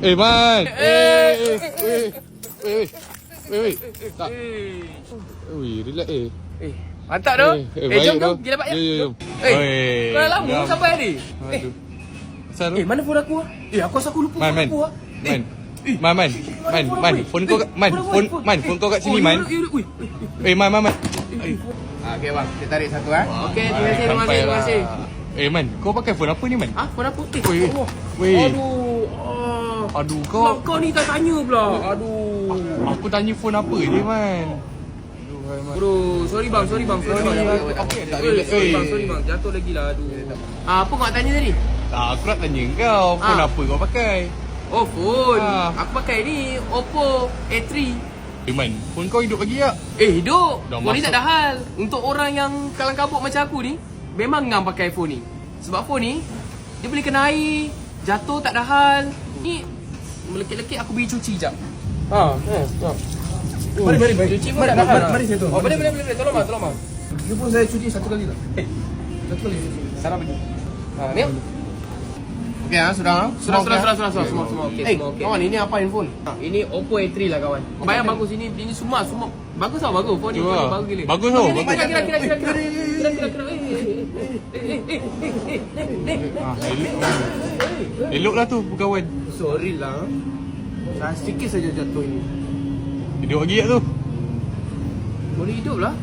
Man. Tak. Relax Mantap tu. Jom tu. Pergi dapat ya. Jom. Kau dah lama sampai ni. Aduh. Asal tu? Mana phone aku? Aku rasa aku lupa phone aku. Man. Phone kau kau kat sini, Man. Man. Okey bang, kita tarik satu Okey, terima kasih. Man, kau pakai phone apa ni, Man? Phone apa? Aduh, kau. Kau ni tak tanya pula. Aduh. Aku tanya phone apa ni, Man? Bro, sorry bang. Sorry bang. Jatuh lagi lah. Aduh. Apa kau nak tanya tadi? Aku nak tanya kau, phone apa kau pakai? Oh, phone. Aku pakai ni Oppo A3. Man, phone kau hidup lagi tak? Hidup. Dah Phone ni masuk. tak ada hal. Untuk orang yang kalang kabut macam aku ni, memang ngam pakai phone ni. Sebab phone ni, dia boleh kena air, jatuh tak ada hal. Ni, melekit-lekit aku pergi cuci jap. Mari. Cuci pun tak ada hal. Mari saya tolong. Boleh. Tolong bang. Dia pun saya cuci satu kali lah. Satu kali. Salah pergi. Ni. Okey sudah. Semua okey. Kawan ini apa handphone? Ini Oppo A3 lah kawan. Bayang bagus ini semua bagus tau bagus. Phone ni bagus gila. Bagus tau. Kira. Eloklah tu berkawan. Sorry lah. Saya sikit saja jatuh ini. Hidup lagi tak tu? Boleh hidup lah.